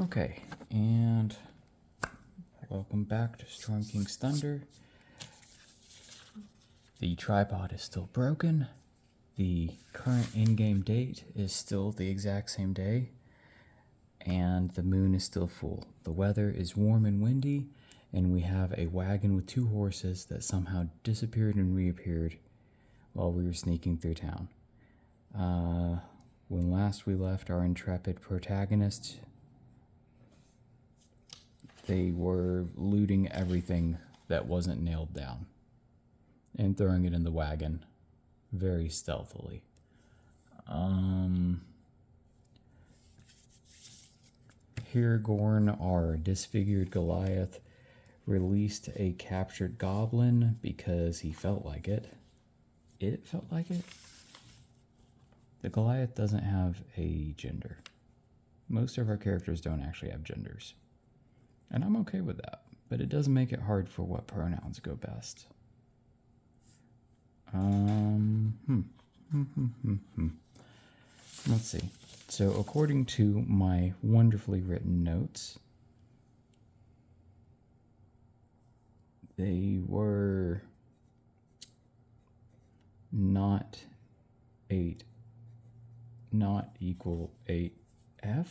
Okay, and welcome back to Storm King's Thunder. The tripod is still broken. The current in-game date is still the exact same day. And the moon is still full. The weather is warm and windy, and we have a wagon with 2 horses that somehow disappeared and reappeared while we were sneaking through town. When last we left our intrepid protagonists, they were looting everything that wasn't nailed down and throwing it in the wagon very stealthily. Hirgorn, our disfigured Goliath, released a captured goblin because he felt like it. It felt like it. The Goliath doesn't have a gender. Most of our characters don't actually have genders. And I'm okay with that, but it does make it hard for what pronouns go best. Let's see. So according to my wonderfully written notes, they were not equal 8F.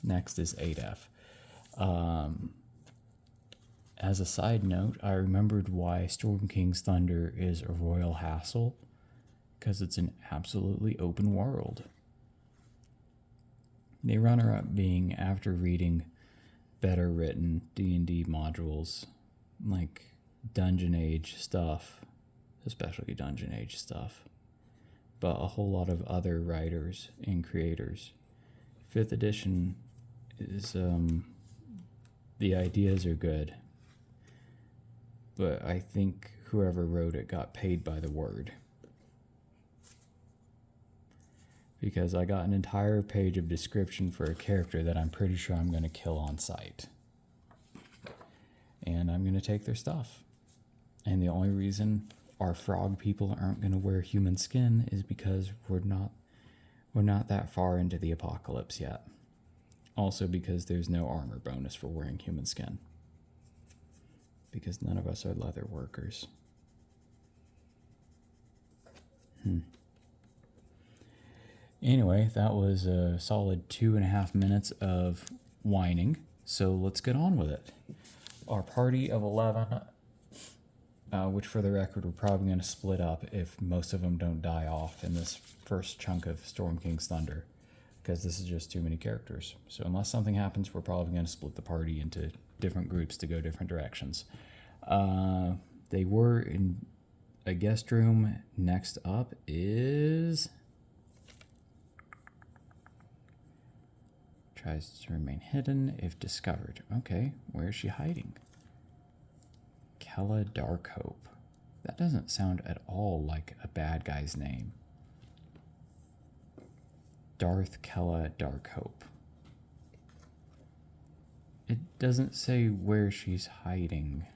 Next is 8F. As a side note, I remembered why Storm King's Thunder is a royal hassle, because it's an absolutely open world. The runner-up being, after reading better written D&D modules like Dungeon Age stuff, especially Dungeon Age stuff, but a whole lot of other writers and creators. 5th edition is, the ideas are good, but I think whoever wrote it got paid by the word. Because I got an entire page of description for a character that I'm pretty sure I'm going to kill on sight. And I'm going to take their stuff. And the only reason our frog people aren't going to wear human skin is because we're not that far into the apocalypse yet. Also because there's no armor bonus for wearing human skin. Because none of us are leather workers. Anyway, that was a solid 2.5 minutes of whining, so let's get on with it. Our party of 11, which for the record we're probably going to split up if most of them don't die off in this first chunk of Storm King's Thunder, because this is just too many characters. So unless something happens, we're probably going to split the party into different groups to go different directions. They were in a guest room. Next up is... tries to remain hidden if discovered. Okay, where is she hiding? Kella Darkhope. That doesn't sound at all like a bad guy's name. Darth Kella Darkhope. It doesn't say where she's hiding.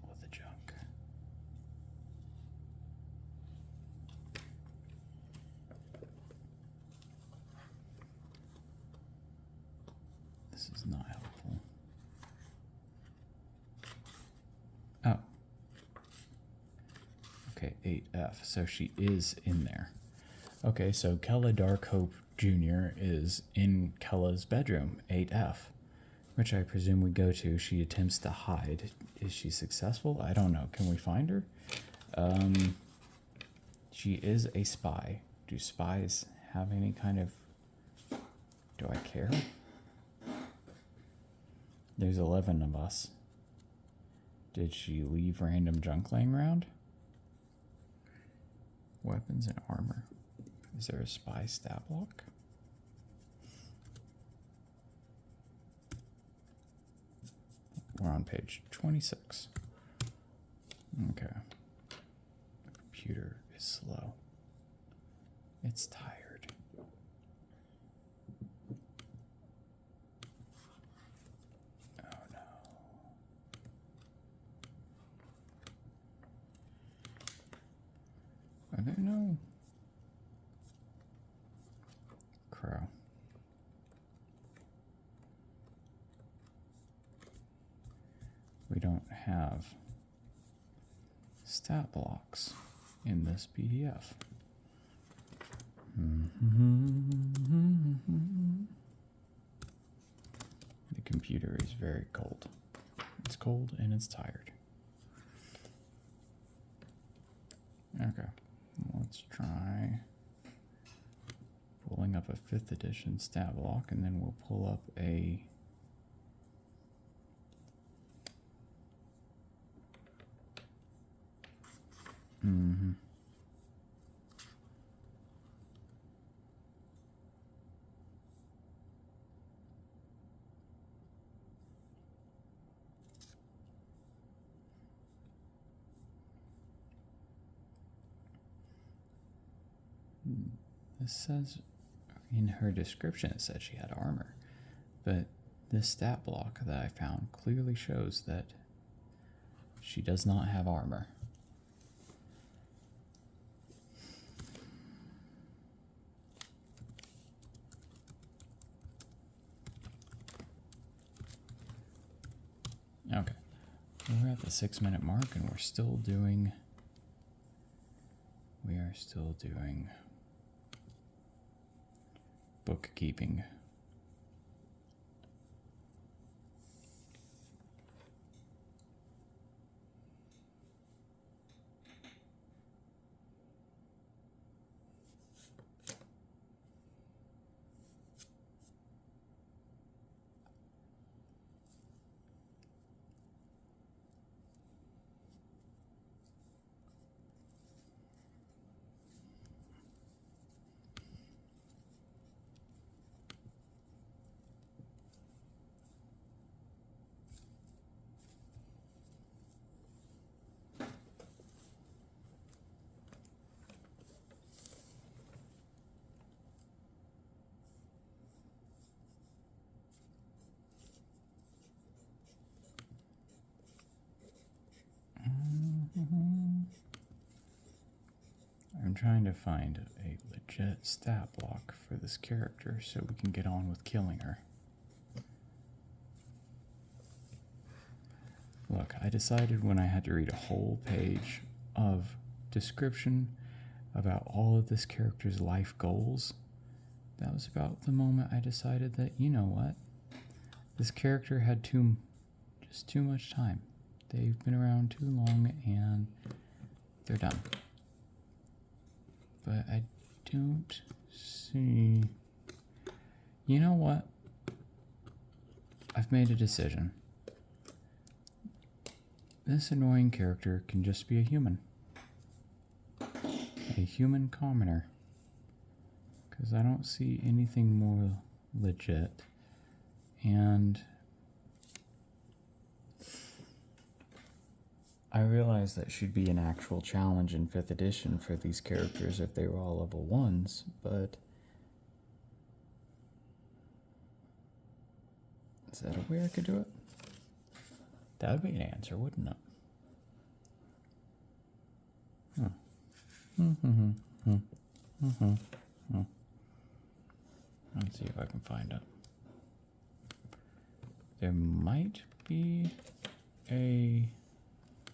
What the junk? This is not helpful. Oh. Okay, 8F. So she is in there. Okay, so Kella Darkhope Jr. is in Kella's bedroom, 8F, which I presume we go to. She attempts to hide. Is she successful? I don't know. Can we find her? She is a spy. Do spies have any kind of... do I care? There's 11 of us. Did she leave random junk laying around? Weapons and armor. Is there a spy stat block? We're on page 26. Okay. The computer is slow. It's tired. Oh no. there no crow? We don't have stat blocks in this PDF. The computer is very cold. It's cold and it's tired. Okay, let's try pulling up a 5th edition stat block, and then we'll pull up a This says, in her description, it said she had armor, but this stat block that I found clearly shows that she does not have armor. Okay, we're at the 6-minute mark, and we are still doing bookkeeping. I'm trying to find a legit stat block for this character so we can get on with killing her. Look, I decided when I had to read a whole page of description about all of this character's life goals, that was about the moment I decided that, you know what, this character had just too much time. They've been around too long and they're done. But I don't see... You know what? I've made a decision. This annoying character can just be a human. A human commoner. Because I don't see anything more legit. And I realize that should be an actual challenge in 5th edition for these characters if they were all level 1s, but is that a way I could do it? That would be an answer, wouldn't it? Let's see if I can find it. There might be a...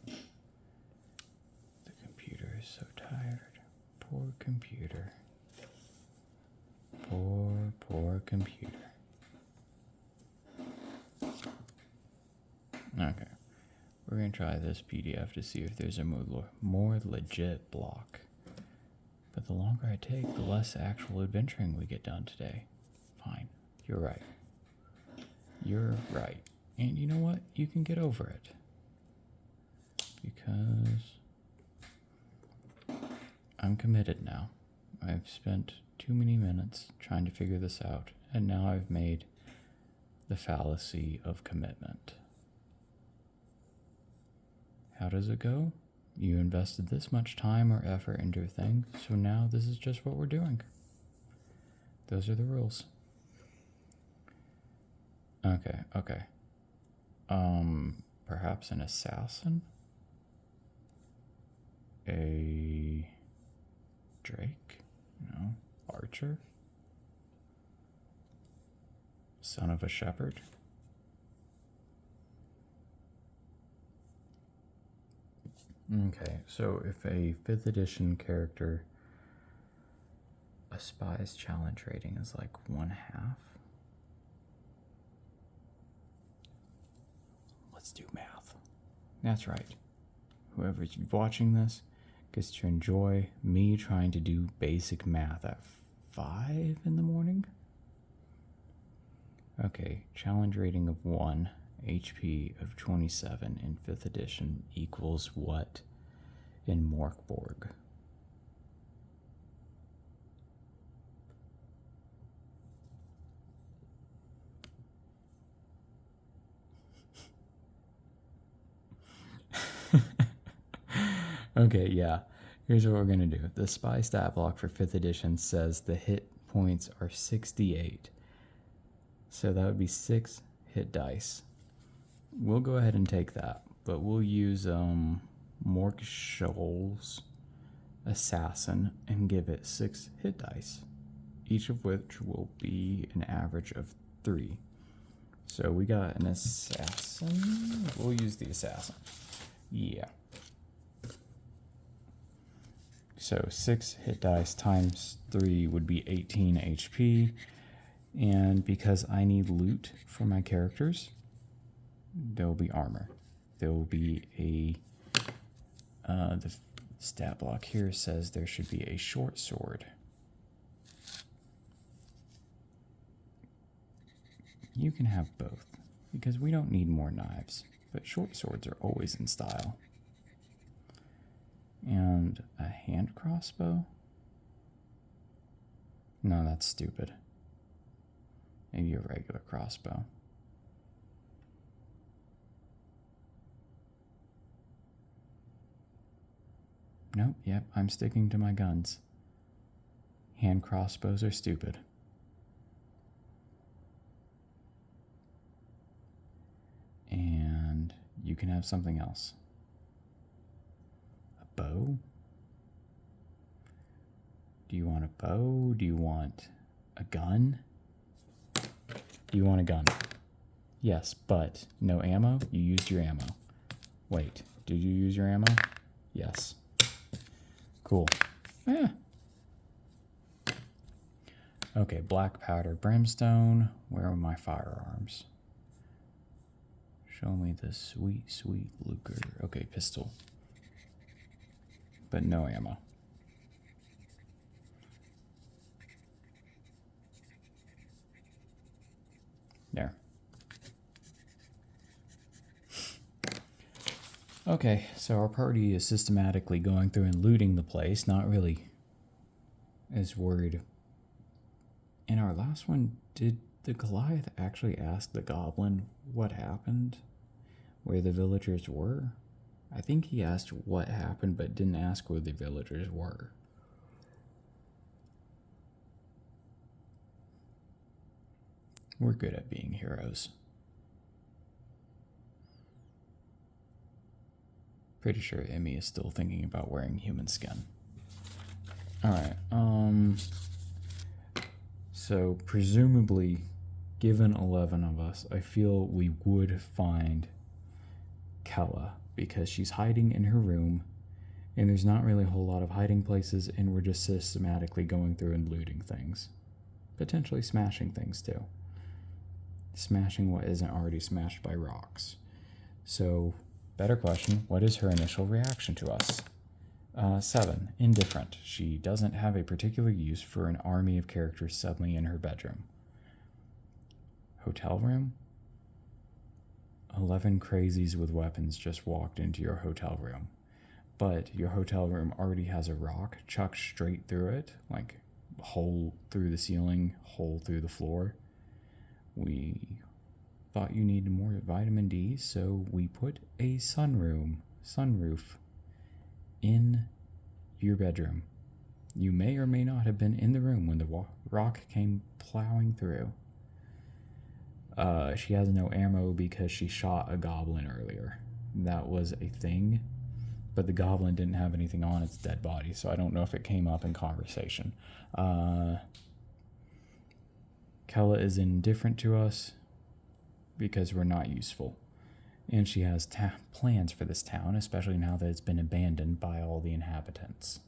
The computer is so tired. Poor computer. Poor computer. Okay. We're going to try this PDF to see if there's a more legit block. But the longer I take, the less actual adventuring we get done today. Fine. You're right. You're right. And you know what? You can get over it. Because I'm committed now. I've spent too many minutes trying to figure this out, and now I've made the fallacy of commitment. How does it go? You invested this much time or effort into a thing, so now this is just what we're doing. Those are the rules. Okay. Perhaps an assassin? A Drake? No. Archer? Son of a shepherd? Okay, so if a 5th edition character, a spy's challenge rating is like 1/2. Let's do math. That's right. Whoever's watching this gets to enjoy me trying to do basic math at 5 in the morning. Okay, challenge rating of 1, HP of 27 in 5th edition equals what in Morkborg? Okay, yeah. Here's what we're going to do. The spy stat block for 5th edition says the hit points are 68. So that would be 6 hit dice. We'll go ahead and take that, but we'll use Mork Scholl's Assassin and give it 6 hit dice, each of which will be an average of 3. So we got an assassin. We'll use the assassin. Yeah. So 6 hit dice times 3 would be 18 HP. And because I need loot for my characters, there will be armor. There will be the stat block here says there should be a short sword. You can have both, because we don't need more knives, but short swords are always in style. And a hand crossbow? No, that's stupid. Maybe a regular crossbow. Nope, yep, I'm sticking to my guns. Hand crossbows are stupid. And you can have something else. A bow? Do you want a bow? Do you want a gun? Do you want a gun? Yes, but no ammo? You used your ammo. Wait, did you use your ammo? Yes. Cool. Yeah. Okay, black powder brimstone. Where are my firearms? Show me the sweet, sweet lucre. Okay, pistol. But no ammo. There. Okay, so our party is systematically going through and looting the place, not really as worried. In our last one, did the Goliath actually ask the goblin what happened? Where the villagers were? I think he asked what happened, but didn't ask where the villagers were. We're good at being heroes. Pretty sure Emmy is still thinking about wearing human skin. Alright, so presumably, given 11 of us, I feel we would find Kella, because she's hiding in her room, and there's not really a whole lot of hiding places, and we're just systematically going through and looting things. Potentially smashing things too. Smashing what isn't already smashed by rocks. So, better question, what is her initial reaction to us? 7, indifferent. She doesn't have a particular use for an army of characters suddenly in her bedroom. Hotel room? 11 crazies with weapons just walked into your hotel room. But your hotel room already has a rock chucked straight through it, like hole through the ceiling, hole through the floor. We thought you needed more vitamin D, so we put a sunroof in your bedroom. You may or may not have been in the room when the rock came plowing through. She has no ammo because she shot a goblin earlier. That was a thing but the goblin didn't have anything on its dead body, so I don't know if it came up in conversation. Kella is indifferent to us because we're not useful. And she has plans for this town, especially now that it's been abandoned by all the inhabitants.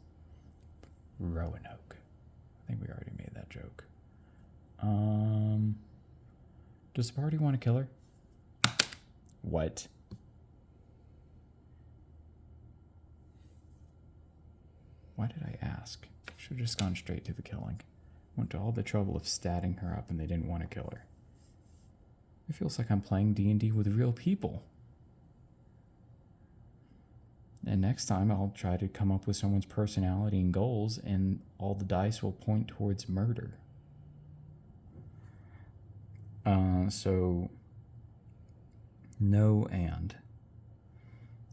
Roanoke. I think we already made that joke. Does the party want to kill her? What? Why did I ask? Should have just gone straight to the killing. Went to all the trouble of statting her up and they didn't want to kill her. It feels like I'm playing D&D with real people. And next time I'll try to come up with someone's personality and goals, and all the dice will point towards murder. So, no and.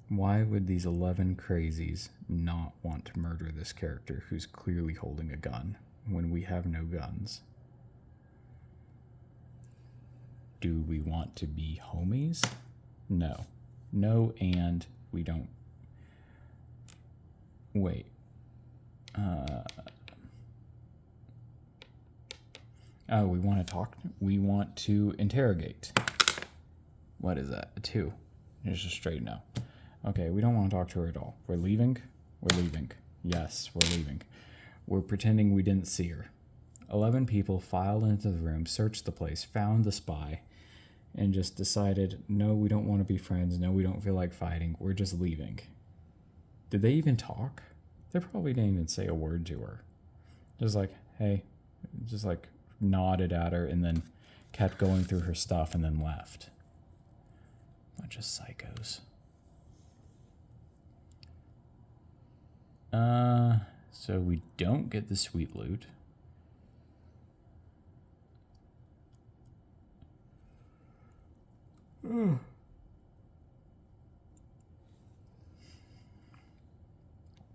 Why would these 11 crazies not want to murder this character who's clearly holding a gun when we have no guns? Do we want to be homies? No. No, and we don't. Wait. Oh, we want to talk. We want to interrogate. What is that? A 2. It's just straight no. Okay, we don't want to talk to her at all. We're leaving? We're leaving. Yes, we're leaving. We're pretending we didn't see her. 11 people filed into the room, searched the place, found the spy, and just decided, no, we don't want to be friends. No, we don't feel like fighting. We're just leaving. Did they even talk? They probably didn't even say a word to her. Just like, hey, just like nodded at her and then kept going through her stuff and then left. Bunch of psychos. So we don't get the sweet loot.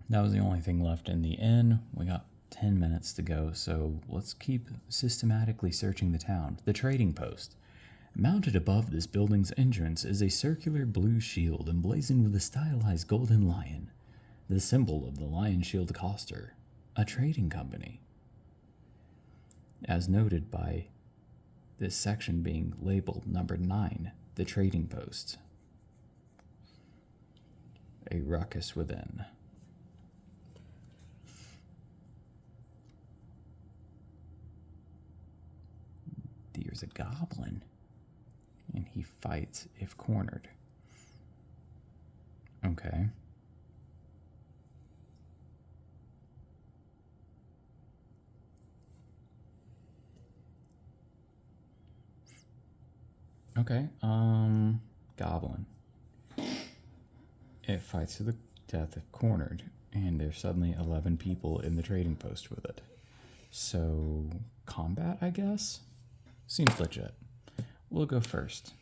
That was the only thing left in the inn. We got 10 minutes to go, so let's keep systematically searching the town. The trading post. Mounted above this building's entrance is a circular blue shield emblazoned with a stylized golden lion, the symbol of the Lion Shield Coster, a trading company. As noted by this section being labeled number 9, the trading post. A ruckus within. There's a goblin, and he fights if cornered. Okay. Okay, goblin. It fights to the death if cornered, and there's suddenly 11 people in the trading post with it. So, combat, I guess? Seems legit. We'll go first.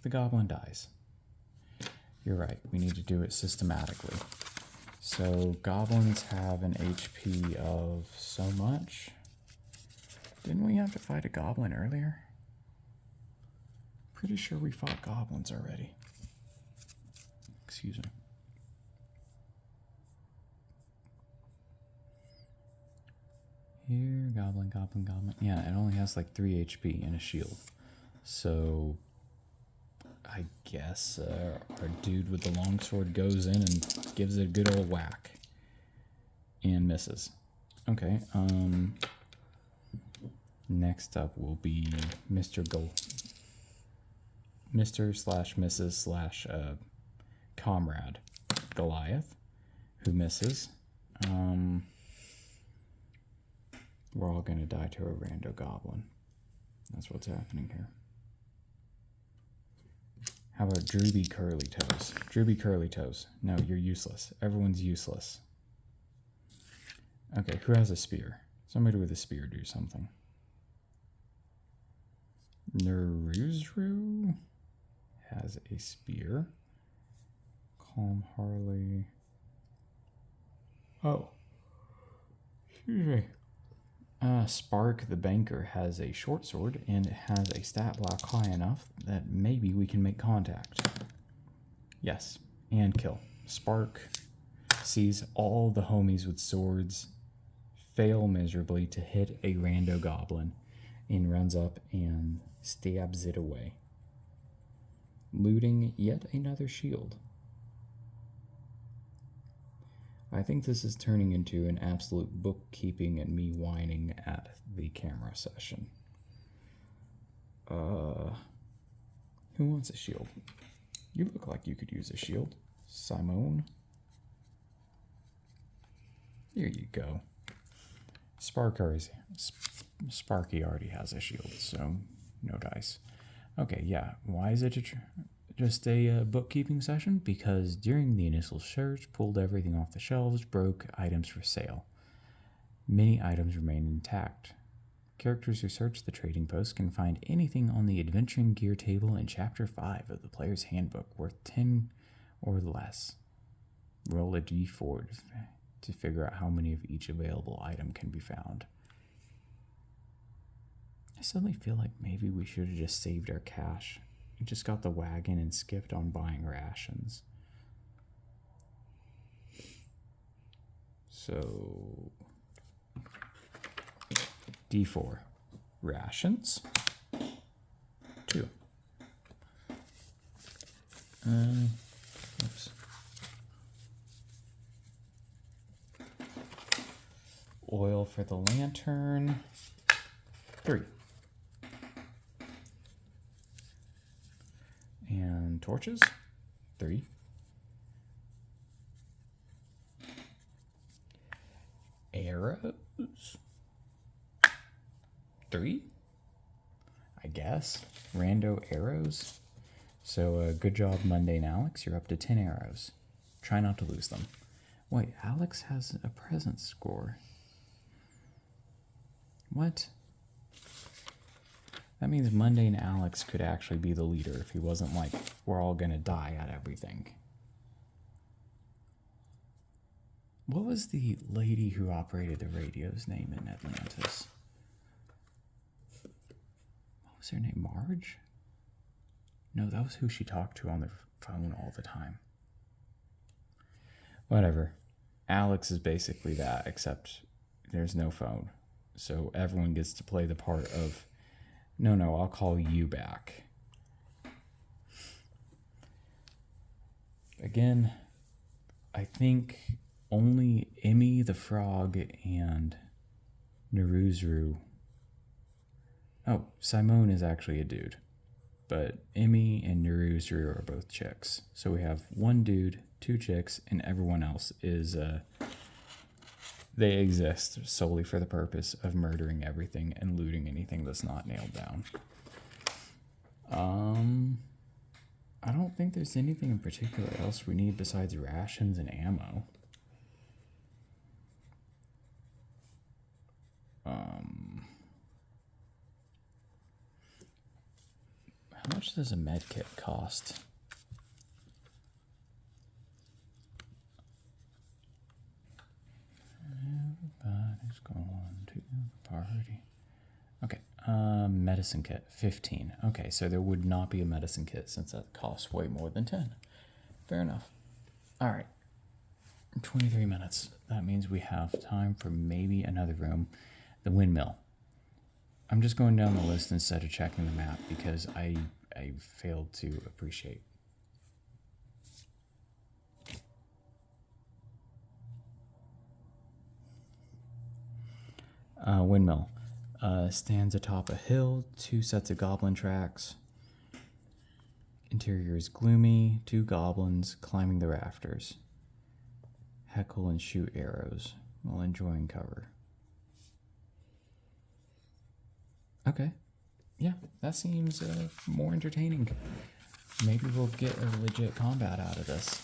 The goblin dies. You're right, we need to do it systematically. So, goblins have an HP of so much. Didn't we have to fight a goblin earlier? Pretty sure we fought goblins already. Excuse me. Here, goblin, goblin, goblin. Yeah, it only has like 3 HP and a shield. So, I guess our dude with the longsword goes in and gives it a good old whack. And misses. Okay, next up will be Mr/Mrs/ comrade Goliath, who misses. We're all gonna die to a rando goblin. That's what's happening here. How about Drooby Curly Toes? Drooby Curly Toes. No, you're useless. Everyone's useless. Okay, who has a spear? Somebody with a spear do something. Neruzru has a spear. Calm Harley. Oh. Excuse me. Spark the banker has a short sword and it has a stat block high enough that maybe we can make contact. Yes, and kill. Spark sees all the homies with swords fail miserably to hit a rando goblin and runs up and stabs it away, looting yet another shield. I think this is turning into an absolute bookkeeping and me whining at the camera session. Who wants a shield? You look like you could use a shield. Simone. Here you go. Sparky already has a shield, so no dice. Okay, yeah. Why is it just a bookkeeping session? Because during the initial search, pulled everything off the shelves, broke items for sale. Many items remain intact. Characters who search the trading post can find anything on the adventuring gear table in Chapter 5 of the player's handbook worth 10 or less. Roll a d4 to figure out how many of each available item can be found. I suddenly feel like maybe we should have just saved our cash and just got the wagon and skipped on buying rations. So, D4. Rations. 2. Oops. Oil for the lantern. 3. And torches. 3. Arrows. 3. I guess. Rando arrows. So good job, Mundane Alex. You're up to 10 arrows. Try not to lose them. Wait, Alex has a presence score. What? That means Mundane Alex could actually be the leader if he wasn't like, we're all gonna die at everything. What was the lady who operated the radio's name in Atlantis? What was her name? Marge? No, that was who she talked to on the phone all the time. Whatever. Alex is basically that, except there's no phone. So everyone gets to play the part of, no, I'll call you back. Again, I think only Emmy the Frog and Neruzru. Oh, Simone is actually a dude. But Emmy and Neruzru are both chicks. So we have one dude, 2 chicks, and everyone else is they exist solely for the purpose of murdering everything and looting anything that's not nailed down. I don't think there's anything in particular else we need besides rations and ammo. How much does a med kit cost? Everybody's going to the party. Okay, medicine kit, 15. Okay, so there would not be a medicine kit since that costs way more than 10. Fair enough. All right, 23 minutes. That means we have time for maybe another room. The windmill. I'm just going down the list instead of checking the map because I failed to appreciate. Windmill. Stands atop a hill, 2 sets of goblin tracks. Interior is gloomy, 2 goblins climbing the rafters. Heckle and shoot arrows while enjoying cover. Okay. Yeah, that seems more entertaining. Maybe we'll get a legit combat out of this.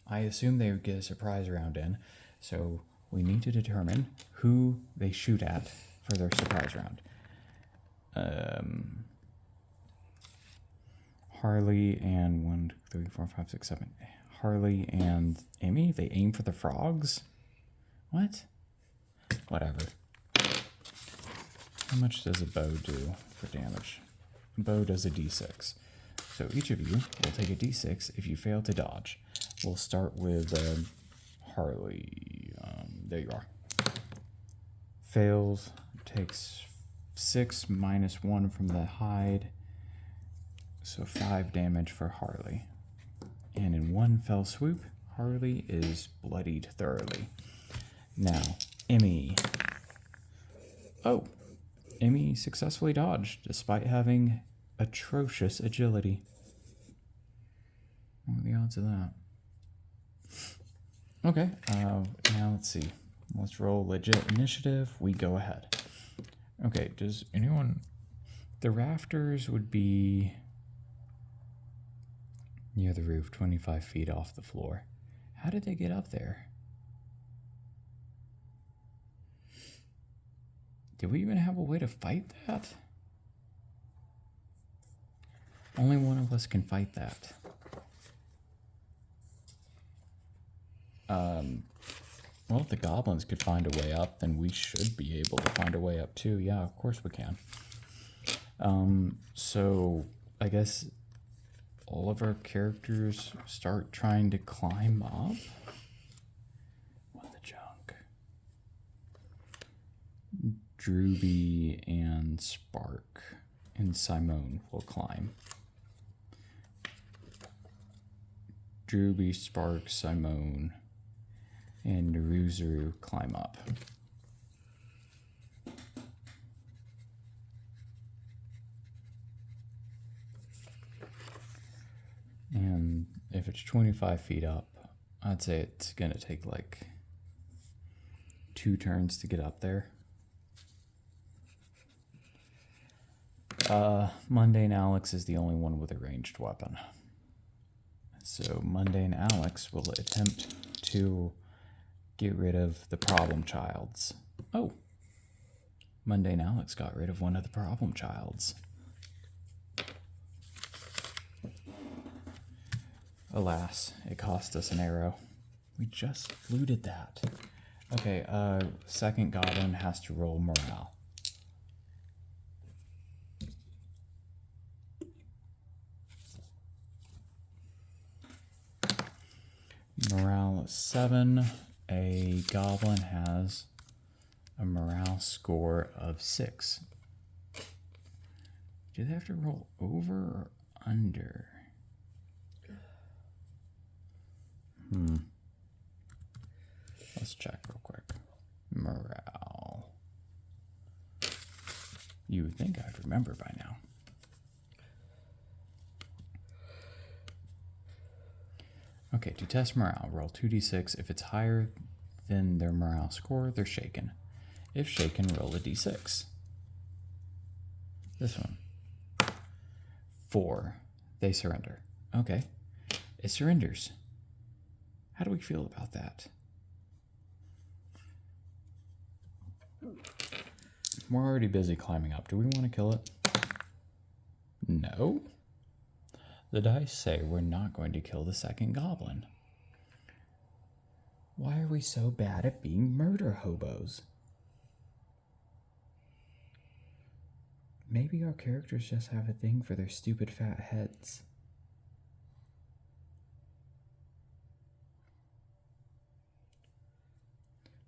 I assume they would get a surprise round in, so we need to determine who they shoot at for their surprise round. Harley and 1, 2, 3, 4, 5, 6, 7. Harley and Amy, they aim for the frogs? What? Whatever. How much does a bow do for damage? A bow does a d6. So each of you will take a d6 if you fail to dodge. We'll start with Harley. There you are. Fails. Takes 6 minus 1 from the hide. So 5 damage for Harley. And in one fell swoop, Harley is bloodied thoroughly. Now, Emmy. Oh, Emmy successfully dodged despite having atrocious agility. What are the odds of that? Okay, now let's see. Let's roll legit initiative. We go ahead. Okay, does anyone... The rafters would be near the roof, 25 feet off the floor. How did they get up there? Did we even have a way to fight that? Only one of us can fight that. Well, if the goblins could find a way up, then we should be able to find a way up too. Yeah, of course we can. So I guess all of our characters start trying to climb up. What the junk? Drewby and Spark and Simone will climb. Drewby, Spark, Simone, and Naruzuru climb up. And if it's 25 feet up, I'd say it's gonna take like 2 turns to get up there. Mundane Alex is the only one with a ranged weapon. So Mundane Alex will attempt to get rid of the problem childs. Oh, Mundane Alex got rid of one of the problem childs. Alas, it cost us an arrow. We just looted that. Okay, second goblin has to roll morale. Morale 7. A goblin has a morale score of 6. Do they have to roll over or under? Let's check real quick. Morale. You would think I'd remember by now. Okay, to test morale, roll 2d6. If it's higher than their morale score, they're shaken. If shaken, roll a d6. This one. 4. They surrender. Okay. It surrenders. How do we feel about that? We're already busy climbing up. Do we want to kill it? No. The dice say we're not going to kill the second goblin. Why are we so bad at being murder hobos? Maybe our characters just have a thing for their stupid fat heads.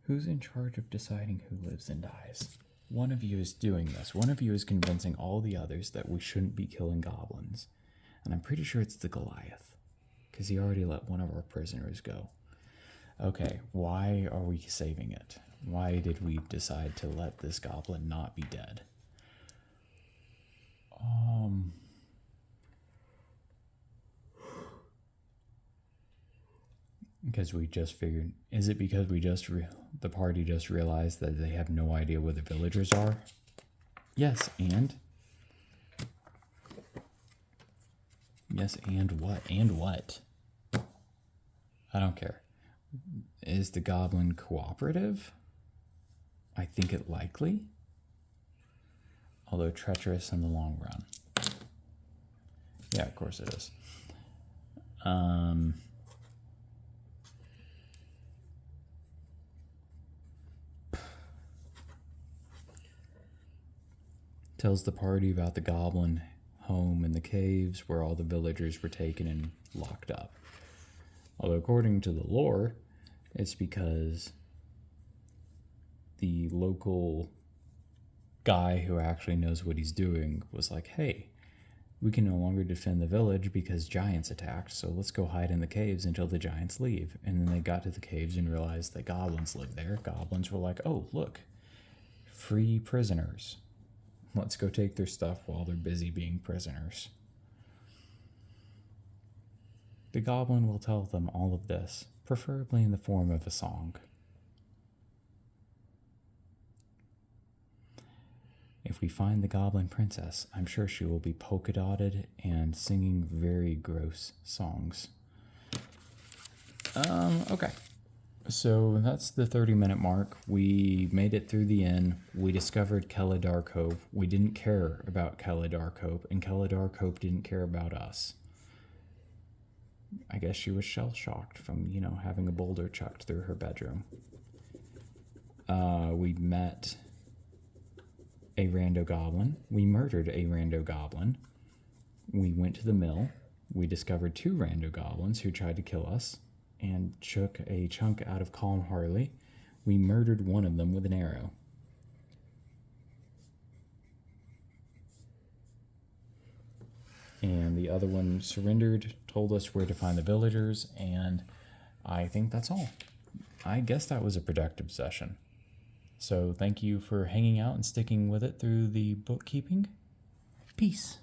Who's in charge of deciding who lives and dies? One of you is doing this. One of you is convincing all the others that we shouldn't be killing goblins. And I'm pretty sure it's the Goliath, because he already let one of our prisoners go. Okay, why are we saving it? Why did we decide to let this goblin not be dead? Because we just figured, is it because we just, the party just realized that they have no idea where the villagers are? Yes, and? Yes, and what? And what? I don't care. Is the goblin cooperative? I think it likely. Although treacherous in the long run. Yeah, of course it is. Tells the party about the goblin home in the caves where all the villagers were taken and locked up. Although according to the lore, it's because the local guy who actually knows what he's doing was like, hey, we can no longer defend the village because giants attacked, so let's go hide in the caves until the giants leave. And then they got to the caves and realized that goblins lived there. Goblins were like, oh, look, free prisoners. Let's go take their stuff while they're busy being prisoners. The goblin will tell them all of this, preferably in the form of a song. If we find the goblin princess, I'm sure she will be polka-dotted and singing very gross songs. Okay. So that's the 30-minute mark. We made it through the inn. We discovered Keladar Cove. We didn't care about Keladar Cove, and Keladar Cove didn't care about us. I guess she was shell-shocked from, having a boulder chucked through her bedroom. We met a rando goblin. We murdered a rando goblin. We went to the mill. We discovered 2 rando goblins who tried to kill us and took a chunk out of Calm Harley. We murdered one of them with an arrow. And the other one surrendered, told us where to find the villagers, and I think that's all. I guess that was a productive session. So thank you for hanging out and sticking with it through the bookkeeping. Peace.